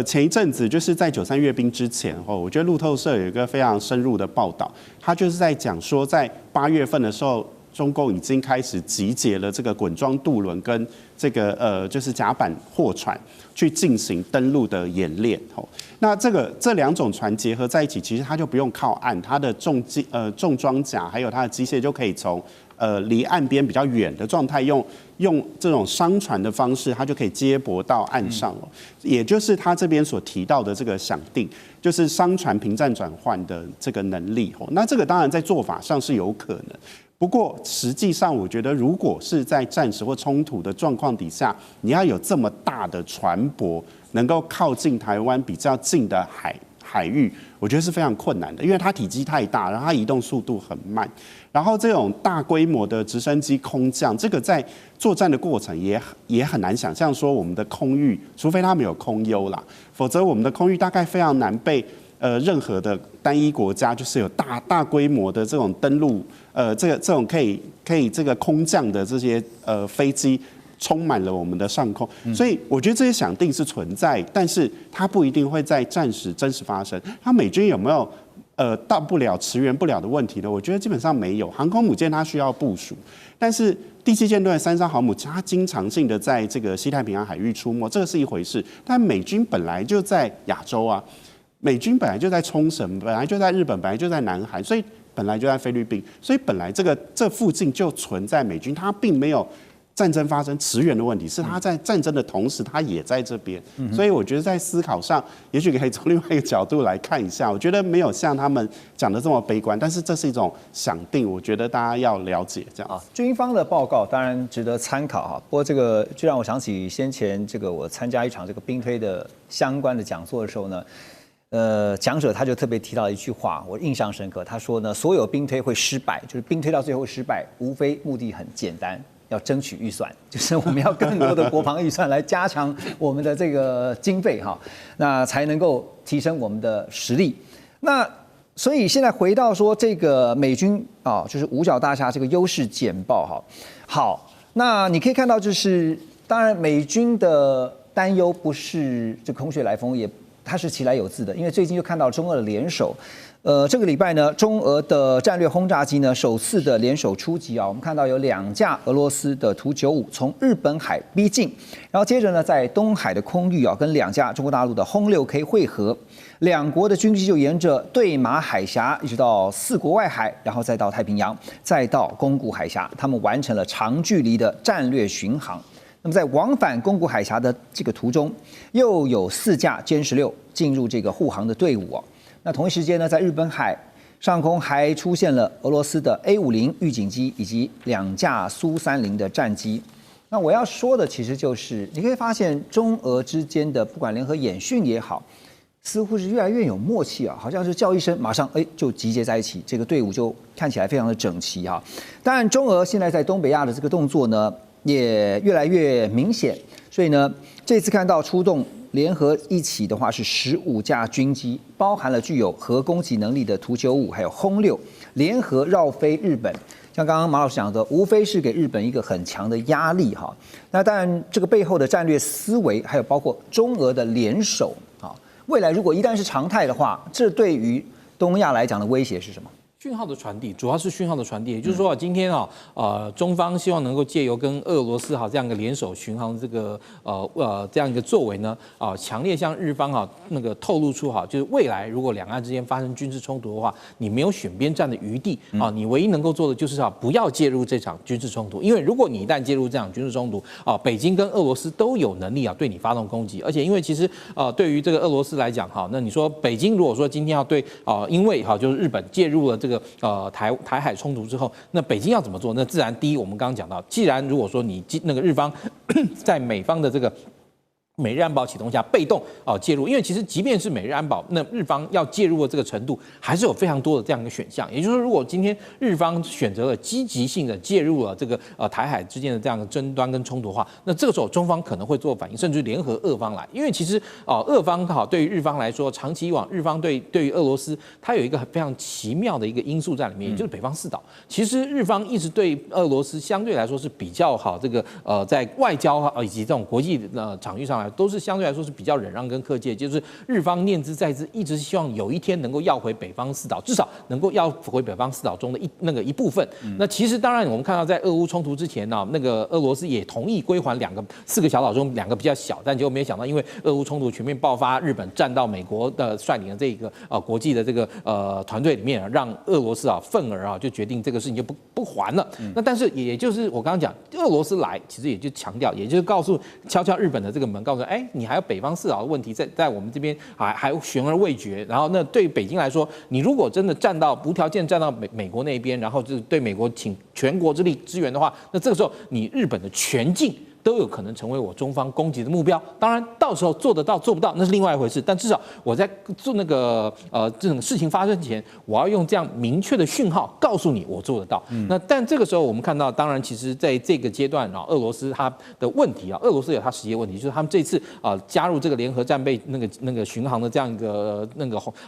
前一阵子就是在93阅兵之前我觉得路透社有一个非常深入的报道，他就是在讲说在8月份的时候。中共已经开始集结了这个滚装渡轮跟这个就是甲板货船去进行登陆的演练。那这两种船结合在一起，其实它就不用靠岸，它的重装甲还有它的机械就可以从离岸边比较远的状态用这种商船的方式，它就可以接驳到岸上了。也就是他这边所提到的这个想定，就是商船平战转换的这个能力。那这个当然在做法上是有可能。不过，实际上我觉得，如果是在战时或冲突的状况底下，你要有这么大的船舶能够靠近台湾比较近的海域，我觉得是非常困难的，因为它体积太大，然后它移动速度很慢，然后这种大规模的直升机空降，这个在作战的过程也很难想象说我们的空域，除非他们有空优啦，否则我们的空域大概非常难被任何的单一国家就是有大规模的这种登陆，这种可以这个空降的这些飞机充满了我们的上空，所以我觉得这些想定是存在，但是它不一定会在战时真实发生。它美军有没有到不了驰援不了的问题呢？我觉得基本上没有。航空母舰它需要部署，但是第7舰队的3艘航母，它经常性的在这个西太平洋海域出没，这个是一回事。但美军本来就在亚洲啊。美军本来就在冲绳，本来就在日本，本来就在南韩，所以本来就在菲律宾，所以本来这附近就存在美军，它并没有战争发生驰援的问题，是它在战争的同时，它也在这边。所以我觉得在思考上，也许可以从另外一个角度来看一下。我觉得没有像他们讲的这么悲观，但是这是一种想定，我觉得大家要了解这样。啊，军方的报告当然值得参考哈。不过这个就让我想起先前这个我参加一场这个兵推的相关的讲座的时候呢。讲者他就特别提到一句话，我印象深刻。他说呢，所有兵推会失败，就是兵推到最后会失败，无非目的很简单，要争取预算，就是我们要更多的国防预算来加强我们的这个经费哈，那才能够提升我们的实力。那所以现在回到说这个美军啊，就是五角大厦这个优势简报哈。好，那你可以看到，就是当然美军的担忧不是这空穴来风，也它是其来有自的，因为最近就看到中俄的联手，这个礼拜呢，中俄的战略轰炸机呢首次的联手出击啊，我们看到有2架俄罗斯的图95从日本海逼近，然后接着呢在东海的空域啊跟2架中国大陆的轰6K 会合，两国的军机就沿着对马海峡一直到4国外海，然后再到太平洋，再到宫古海峡，他们完成了长距离的战略巡航。那么在往返宫古海峡的这个途中，又有4架歼16进入这个护航的队伍哦。那同一时间呢，在日本海上空还出现了俄罗斯的 A50预警机以及2架苏30的战机。那我要说的其实就是，你可以发现中俄之间的不管联合演训也好，似乎是越来越有默契啊，好像是叫一声，马上就集结在一起，这个队伍就看起来非常的整齐哈。当然，中俄现在在东北亚的这个动作呢，也越来越明显，所以呢，这次看到出动联合一起的话是15架军机，包含了具有核攻击能力的图95还有轰6，联合绕飞日本。像刚刚马老师讲的，无非是给日本一个很强的压力哈。那当然，这个背后的战略思维，还有包括中俄的联手啊，未来如果一旦是常态的话，这对于东亚来讲的威胁是什么？讯号的传递，主要是讯号的传递，也就是说今天中方希望能够借由跟俄罗斯这样一个联手巡航这个这样一个作为呢，强烈向日方那个透露出就是未来如果两岸之间发生军事冲突的话，你没有选边站的余地你唯一能够做的就是不要介入这场军事冲突，因为如果你一旦介入这场军事冲突北京跟俄罗斯都有能力对你发动攻击，而且因为其实对于这个俄罗斯来讲那你说北京如果说今天要对因为就是日本介入了这个台海冲突之后，那北京要怎么做？那自然第一，我们刚刚讲到，既然如果说你那个日方在美方的这个美日安保启动下被动介入，因为其实即便是美日安保，那日方要介入的这个程度还是有非常多的这样一个选项。也就是说，如果今天日方选择了积极性的介入了这个台海之间的这样的争端跟冲突的话，那这个时候中方可能会做反应，甚至联合俄方来。因为其实俄方对于日方来说，长期以往日方对于俄罗斯，它有一个非常奇妙的一个因素在里面，也就是北方四岛。其实日方一直对俄罗斯相对来说是比较好，这个在外交以及这种国际场域上来来都是相对来说是比较忍让跟客气，就是日方念兹在兹，一直希望有一天能够要回北方四岛，至少能够要回北方四岛中的一部分。那其实当然我们看到在俄乌冲突之前呢，那个俄罗斯也同意归还4个小岛中2个比较小，但结果没有想到，因为俄乌冲突全面爆发，日本站到美国的率领的这个国际的这个团队里面，让俄罗斯愤而就决定这个事情就不还了。那但是也就是我刚刚讲，俄罗斯来其实也就强调，也就是敲日本的这个门，告诉你还有北方四岛的问题在我们这边还悬而未决。然后那对北京来说，你如果真的无条件站到美国那边，然后就是对美国请全国之力支援的话，那这个时候你日本的全境都有可能成为我中方攻击的目标。当然，到时候做得到做不到那是另外一回事。但至少我在做这种事情发生前，我要用这样明确的讯号告诉你我做得到。但这个时候我们看到，当然其实在这个阶段俄罗斯它的问题俄罗斯有它实际的问题，就是他们这次加入这个联合战备那个巡航的这样一个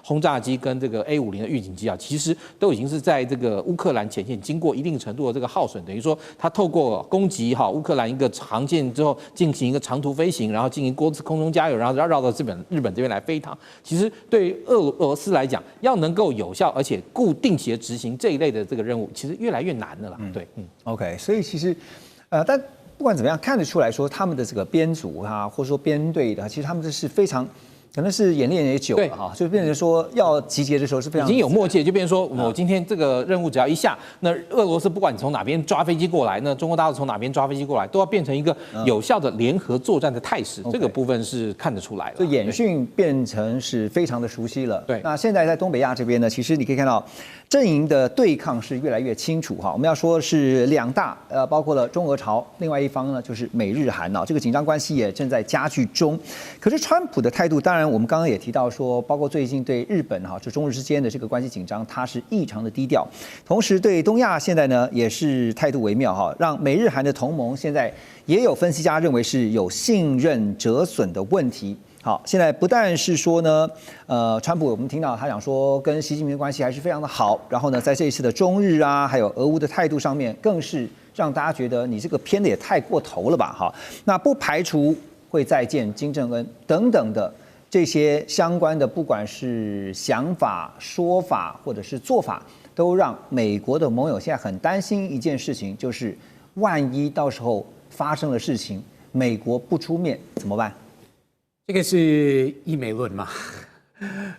轰炸机跟这个A50的预警机其实都已经是在这个乌克兰前线经过一定程度的这个耗损，等于说它透过攻击乌克兰一个航线之后进行一个长途飞行，然后进行多次空中加油，然后绕到日本这边来飞航。其实对俄罗斯来讲，要能够有效而且固定期的执行这一类的这个任务，其实越来越难了啦。对，OK， 所以其实但不管怎么样，看得出来说他们的这个编组或者说编队的，其实他们这是非常。可能是演练也久了就变成说要集结的时候是非常已经有默契，就变成说我今天这个任务只要一下，那俄罗斯不管你从哪边抓飞机过来，那中国大陆从哪边抓飞机过来，都要变成一个有效的联合作战的态势。这个部分是看得出来了，就演训变成是非常的熟悉了。对，那现在在东北亚这边呢，其实你可以看到阵营的对抗是越来越清楚我们要说是2大包括了中俄朝，另外一方呢就是美日韩这个紧张关系也正在加剧中。可是川普的态度，当然我们刚刚也提到说，包括最近对日本就中日之间的这个关系紧张，他是异常的低调。同时对东亚现在呢也是态度微妙让美日韩的同盟现在也有分析家认为是有信任折损的问题。好，现在不但是说呢，川普我们听到他讲说跟习近平的关系还是非常的好，然后呢，在这一次的中日还有俄乌的态度上面，更是让大家觉得你这个偏的也太过头了吧那不排除会再见金正恩等等的这些相关的，不管是想法、说法或者是做法，都让美国的盟友现在很担心一件事情，就是万一到时候发生了事情，美国不出面怎么办？这个是一美论嘛？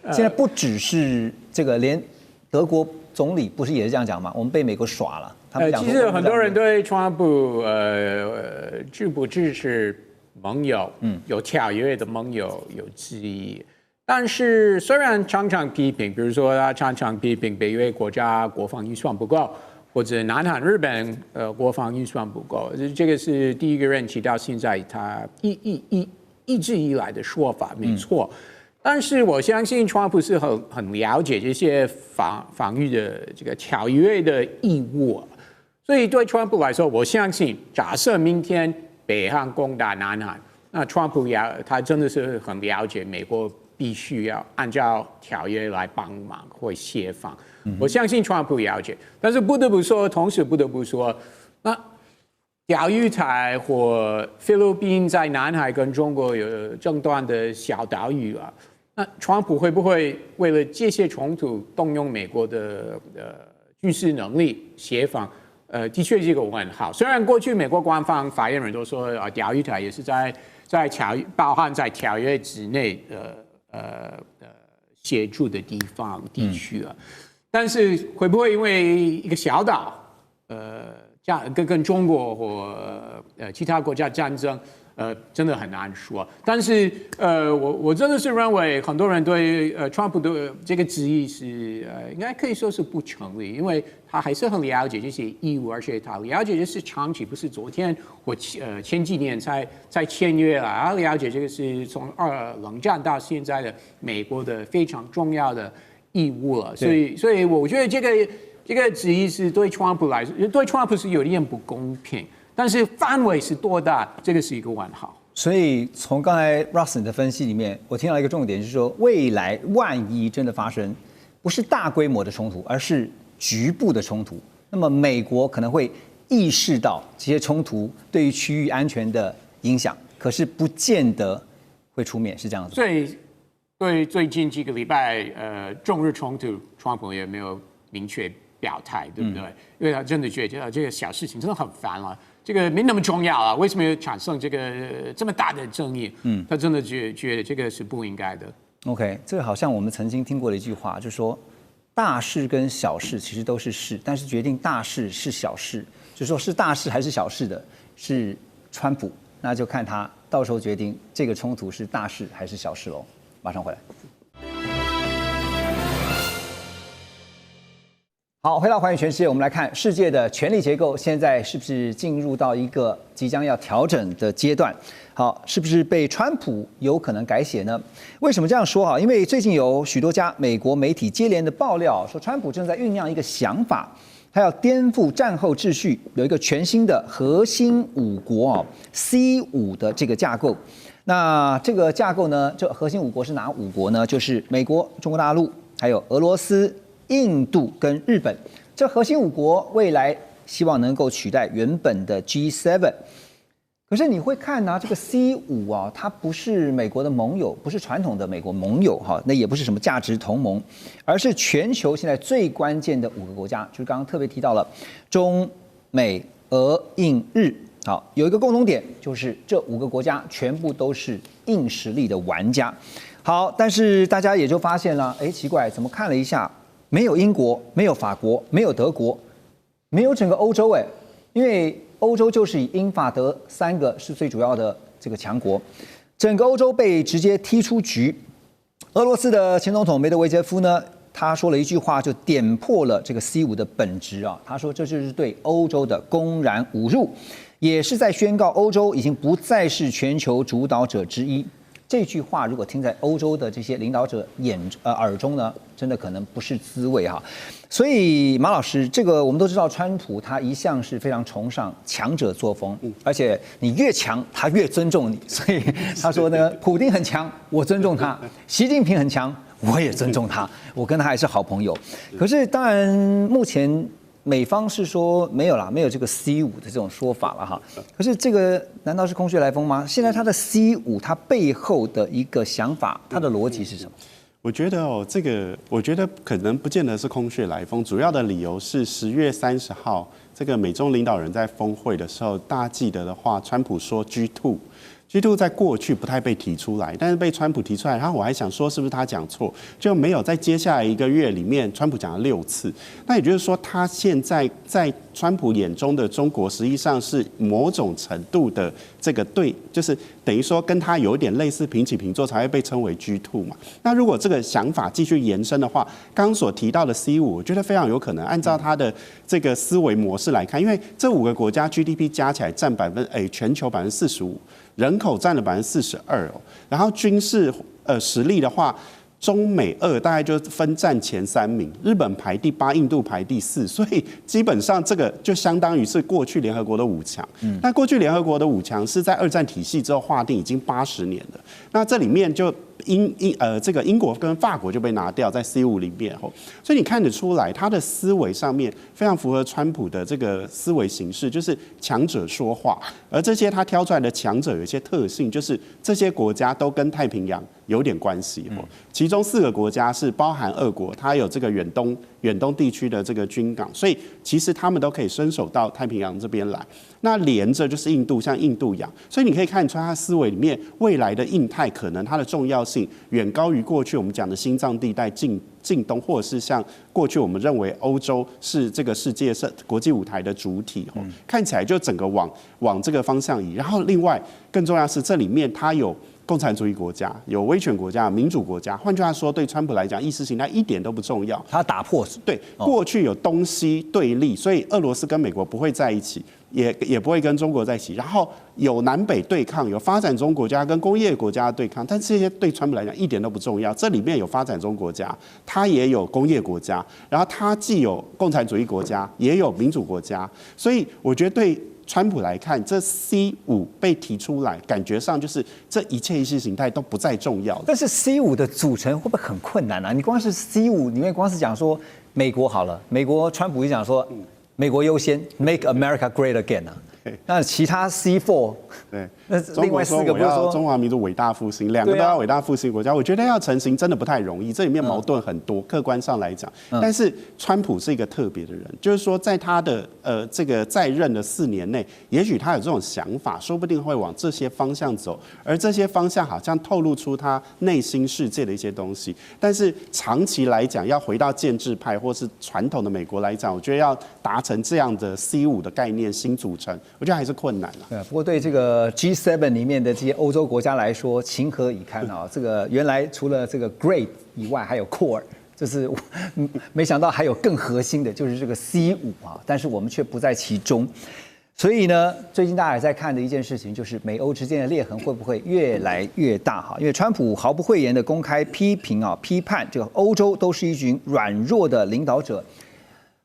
现在不只是这个，连德国总理不是也是这样讲吗？我们被美国耍了。他们讲其实很多人对川普支不支持盟友，有条约的盟友有质疑。但是虽然常常批评，比如说他常常批评北约国家国防预算不够，或者南韩、日本国防预算不够，这个是第一个任期到现在他一直以来的说法，没错。但是我相信川普是很了解这些防御的这个条约的义务，所以对川普来说，我相信，假设明天北韩攻打南韩，那川普他真的是很了解美国必须要按照条约来帮忙或协防。我相信川普了解，但是同时不得不说，那钓鱼台或菲律宾在南海跟中国有争端的小岛屿那川普会不会为了这些冲突动用美国的军事能力协防？的确是一个问号。虽然过去美国官方发言人都说钓鱼台也是在包含在条约之内协助的地区但是会不会因为一个小岛跟中国或其他国家战争，真的很难说。但是我真的是认为很多人对川普的这个质疑是应该可以说是不成立，因为他还是很了解这些义务，而且他了解这是长期，不是昨天或前几年才签约了，他了解这个是从冷战到现在的美国的非常重要的义务了。所以我觉得这个质疑是对川普来说，对川普是有点不公平，但是范围是多大，这个是一个问号。所以从刚才 Russell 的分析里面，我听到一个重点，就是说未来万一真的发生，不是大规模的冲突，而是局部的冲突，那么美国可能会意识到这些冲突对于区域安全的影响，可是不见得会出面，是这样子。对，最近几个礼拜，中日冲突，川普也没有明确表态，对不对？因为他真的觉得这个小事情真的很烦了，这个没那么重要啊，为什么要产生这么大的争议？他真的觉得这个是不应该的。OK， 这个好像我们曾经听过的一句话，就是说大事跟小事其实都是事，但是决定大事是小事，就是说是大事还是小事的是川普，那就看他到时候决定这个冲突是大事还是小事喽。马上回来。好，回到寰宇全世界，我们来看世界的权力结构现在是不是进入到一个即将要调整的阶段？好，是不是被川普有可能改写呢？为什么这样说？因为最近有许多家美国媒体接连的爆料，说川普正在酝酿一个想法，他要颠覆战后秩序，有一个全新的核心五国C5的这个架构。那这个架构呢，这核心五国是哪五国呢？就是美国、中国大陆、还有俄罗斯、印度跟日本。这核心五国未来希望能够取代原本的 G7。可是你会看这个 C5它不是美国的盟友，不是传统的美国盟友那也不是什么价值同盟，而是全球现在最关键的5个国家，就是刚刚特别提到了中美俄印日。好，有一个共同点，就是这5个国家全部都是硬实力的玩家。好，但是大家也就发现了，奇怪，怎么看了一下，没有英国，没有法国，没有德国，没有整个欧洲因为欧洲就是以英法德3个是最主要的这个强国，整个欧洲被直接踢出局。俄罗斯的前总统梅德韦杰夫呢，他说了一句话，就点破了这个 C5的本质他说这就是对欧洲的公然侮辱。也是在宣告欧洲已经不再是全球主导者之一。这句话如果听在欧洲的这些领导者耳中呢，真的可能不是滋味所以马老师，这个我们都知道，川普他一向是非常崇尚强者作风，而且你越强，他越尊重你。所以他说呢，普丁很强，我尊重他；习近平很强，我也尊重他，我跟他还是好朋友。可是当然，目前美方是说没有这个 C5的这种说法了可是这个难道是空穴来风吗？现在它的 C5，它背后的一个想法，它的逻辑是什么？我觉得我觉得可能不见得是空穴来风，主要的理由是10月30号这个美中领导人在峰会的时候，大家记得的话，川普说 G2 在过去不太被提出来，但是被川普提出来，然后我还想说是不是他讲错，就没有在接下来1个月里面，川普讲了6次。那也就是说，他现在在川普眼中的中国，实际上是某种程度的这个对，就是等于说跟他有点类似平起平坐，才会被称为 G2 嘛。那如果这个想法继续延伸的话，刚刚所提到的 C5，我觉得非常有可能按照他的这个思维模式来看，因为这5个国家 GDP 加起来占全球45%。人口占了42%然后军事实力的话，中美俄大概就分占前3名，日本排第8，印度排第4，所以基本上这个就相当于是过去联合国的5强。那过去联合国的5强是在2战体系之后划定，已经80年了。那这里面就这个英国跟法国就被拿掉在 C5里面所以你看得出来，他的思维上面非常符合川普的这个思维形式，就是强者说话。而这些他挑出来的强者有一些特性，就是这些国家都跟太平洋有点关系其中4个国家是包含俄国，它有这个远东地区的这个军港，所以其实他们都可以伸手到太平洋这边来。那连着就是印度，像印度洋，所以你可以看出他思维里面未来的印太可能它的重要性远高于过去我们讲的心脏地带近东，或者是像过去我们认为欧洲是这个世界国际舞台的主体看起来就整个往这个方向移。然后另外更重要是这里面它有共产主义国家，有威权国家，民主国家。换句话说，对川普来讲，意识形态一点都不重要。他打破对过去有东西对立，所以俄罗斯跟美国不会在一起，也不会跟中国在一起。然后有南北对抗，有发展中国家跟工业国家的对抗，但这些对川普来讲一点都不重要。这里面有发展中国家，它也有工业国家，然后它既有共产主义国家，也有民主国家。所以我觉得对川普来看，这 C5被提出来，感觉上就是这一切意识形态都不再重要了。但是 C5的组成会不会很困难你光是 C5，里面光是讲说美国好了，美国川普就讲说美国优先 ，Make America Great Again 那其他 C4，对，那另外4个不是说中华民族伟大复兴，2个都要伟大复兴国家，我觉得要成型真的不太容易，这里面矛盾很多，客观上来讲。但是川普是一个特别的人，就是说在他的这个在任的4年内，也许他有这种想法，说不定会往这些方向走，而这些方向好像透露出他内心世界的一些东西。但是长期来讲，要回到建制派或是传统的美国来讲，我觉得要达成这样的 C5的概念新组成，我觉得还是困难了。对，不过对这个 G7 里面的这些欧洲国家来说，情何以堪啊！这个原来除了这个 Great 以外，还有 Core， 就是没想到还有更核心的，就是这个 C5啊，但是我们却不在其中。所以呢，最近大家也在看的一件事情，就是美欧之间的裂痕会不会越来越大哈？因为川普毫不讳言的公开批评啊、批判这个欧洲都是一群软弱的领导者。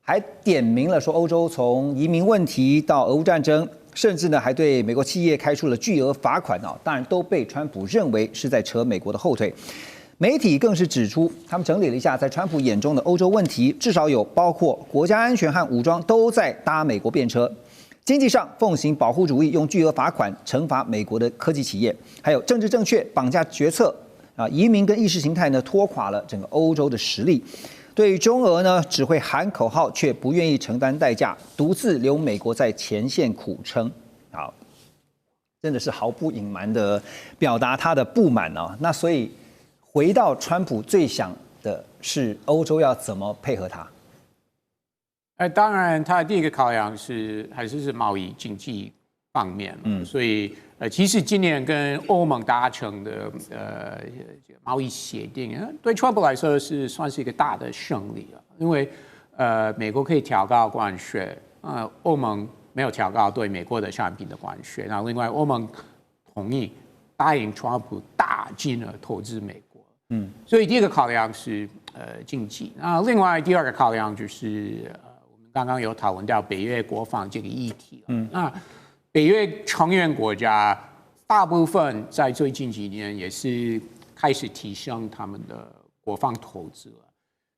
还点名了说，欧洲从移民问题到俄乌战争，甚至呢还对美国企业开出了巨额罚款啊，当然都被川普认为是在扯美国的后腿。媒体更是指出，他们整理了一下，在川普眼中的欧洲问题，至少有包括国家安全和武装都在搭美国便车；经济上奉行保护主义，用巨额罚款惩罚美国的科技企业；还有政治正确绑架决策啊，移民跟意识形态呢拖垮了整个欧洲的实力。对于中俄呢，只会喊口号，却不愿意承担代价，独自留美国在前线苦撑。好，真的是毫不隐瞒的表达他的不满啊。那所以回到川普最想的是欧洲要怎么配合他？当然，他第一个考量还是贸易经济方面，所以其实今年跟欧盟达成的贸易协定，对川普来说是算是一个大的胜利了，因为美国可以调高关税，欧盟没有调高对美国的产品的关税，然后另外欧盟同意答应川普大金额投资美国，所以第一个考量是经济，那另外第二个考量就是我们刚刚有讨论到北约国防这个议题，那北约成员国家大部分在最近几年也是开始提升他们的国防投资了，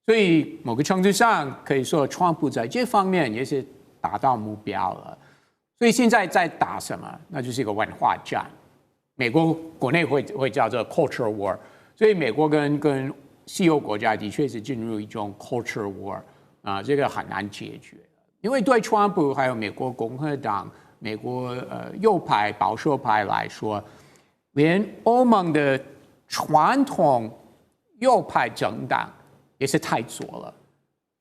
所以某个程度上可以说，川普在这方面也是达到目标了。所以现在在打什么？那就是一个文化战。美国国内会叫做 culture war， 所以美国跟西欧国家的确是进入一种 culture war 啊，这个很难解决，因为对川普还有美国共和党。美国右派保守派来说，连欧盟的传统右派政党也是太左了，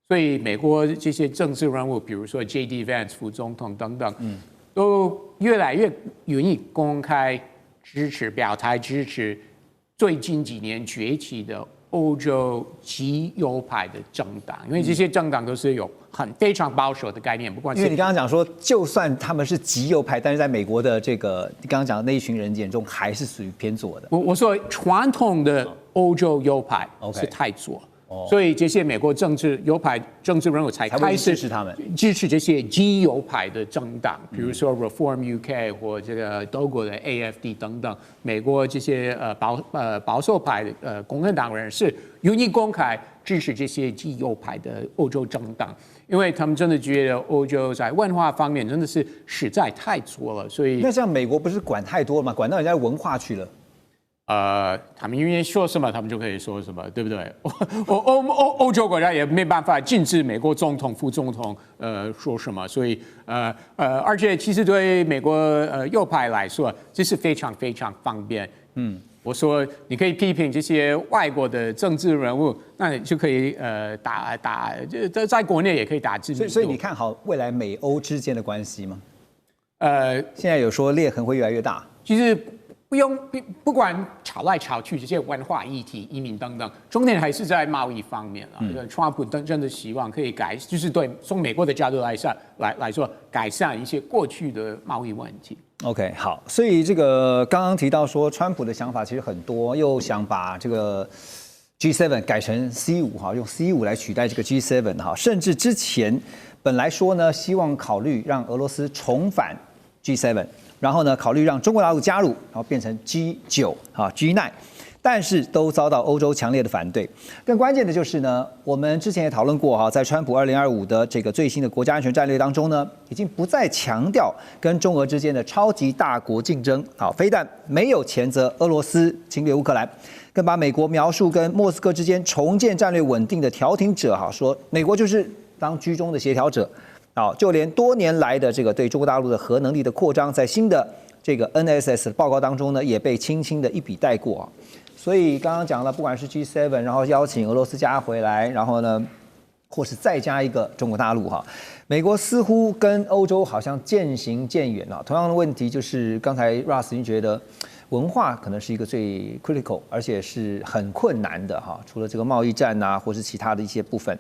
所以美国这些政治人物，比如说 J.D. Vance 副总统等等，都越来越愿意公开支持、表态支持最近几年崛起的欧洲极右派的政党，因为这些政党都是有非常保守的概念，不管是因为你刚刚讲说，就算他们是极右派，但是在美国的这个你刚刚讲的那一群人眼中，还是属于偏左的。我说传统的欧洲右派是太左，所以这些美国右派政治人物才开始支持这些极右派的政党，比如说 Reform UK 或这个德国的 AFD 等等，美国这些保守派的共和党人是愿意公开支持这些极右派的欧洲政党，因为他们真的觉得欧洲在文化方面真的是实在太左了，所以那像美国不是管太多了吗？管到人家文化去了。他们愿意说什么，他们就可以说什么，对不对？欧洲国家也没办法禁止美国总统、副总统说什么，所以而且其实对美国右派来说，这是非常非常方便。我说你可以批评这些外国的政治人物，那你就可以在国内也可以打知名度。所以你看好未来美欧之间的关系吗？现在有说裂痕会越来越大。其实不管吵来吵去这些文化议题、移民等等，重点还是在贸易方面啊。川普真的希望可以就是从美国的角度来说，改善一些过去的贸易问题。OK， 好，所以这个刚刚提到说，川普的想法其实很多，又想把这个 G7 改成 C5 哈，用 C5 来取代这个 G7 哈，甚至之前本来说呢，希望考虑让俄罗斯重返 G7， 然后呢考虑让中国大陆加入，然后变成 G9 啊 G9。但是都遭到欧洲强烈的反对。更关键的就是呢，我们之前也讨论过哈，在川普2025的这个最新的国家安全战略当中呢，已经不再强调跟中俄之间的超级大国竞争，好，非但没有谴责俄罗斯侵略乌克兰，更把美国描述跟莫斯科之间重建战略稳定的调停者，哈，说美国就是当居中的协调者，好，就连多年来的这个对中国大陆的核能力的扩张，在新的这个 NSS 的报告当中呢，也被轻轻的一笔带过啊。所以刚刚讲了，不管是 G7， 然后邀请俄罗斯加回来，然后呢，或是再加一个中国大陆哈，美国似乎跟欧洲好像渐行渐远啊。同样的问题就是，刚才 Russ 您觉得文化可能是一个最 critical， 而且是很困难的哈。除了这个贸易战啊，或是其他的一些部分，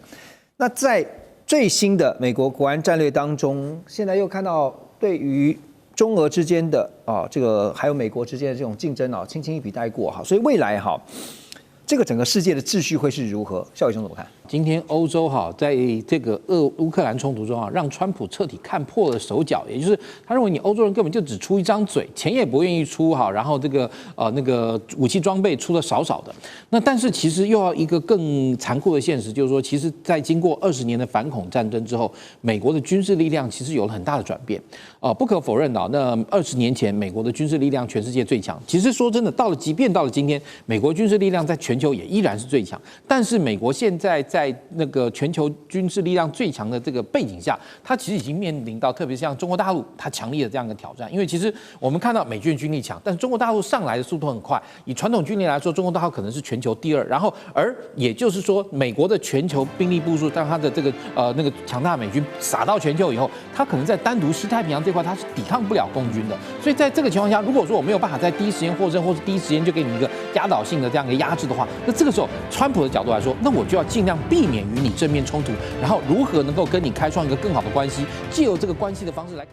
那在最新的美国国安战略当中，现在又看到对于中俄之间的这个还有美国之间的这种竞争轻轻一笔带过哈，所以未来这个整个世界的秩序会是如何？孝宇兄怎么看？今天欧洲在这个乌克兰冲突中让川普彻底看破了手脚，也就是他认为你欧洲人根本就只出一张嘴，钱也不愿意出然后这个那个武器装备出的少少的。那但是其实又要一个更残酷的现实，就是说，其实在经过20年的反恐战争之后，美国的军事力量其实有了很大的转变。不可否认那20年前美国的军事力量全世界最强。其实说真的，即便到了今天，美国军事力量在全球也依然是最强。但是美国现在在那个全球军事力量最强的这个背景下，它其实已经面临到，特别是像中国大陆，它强力的这样一个挑战。因为其实我们看到美军军力强，但是中国大陆上来的速度很快。以传统军力来说，中国大陆可能是全球第2。然后也就是说，美国的全球兵力部署，当它的这个那个强大美军撒到全球以后，它可能在单独西太平洋这块它是抵抗不了共军的。所以在这个情况下，如果说我没有办法在第一时间获胜，或是第一时间就给你一个压倒性的这样一个压制的话，那这个时候川普的角度来说，那我就要尽量避免与你正面冲突，然后如何能够跟你开创一个更好的关系，借由这个关系的方式来。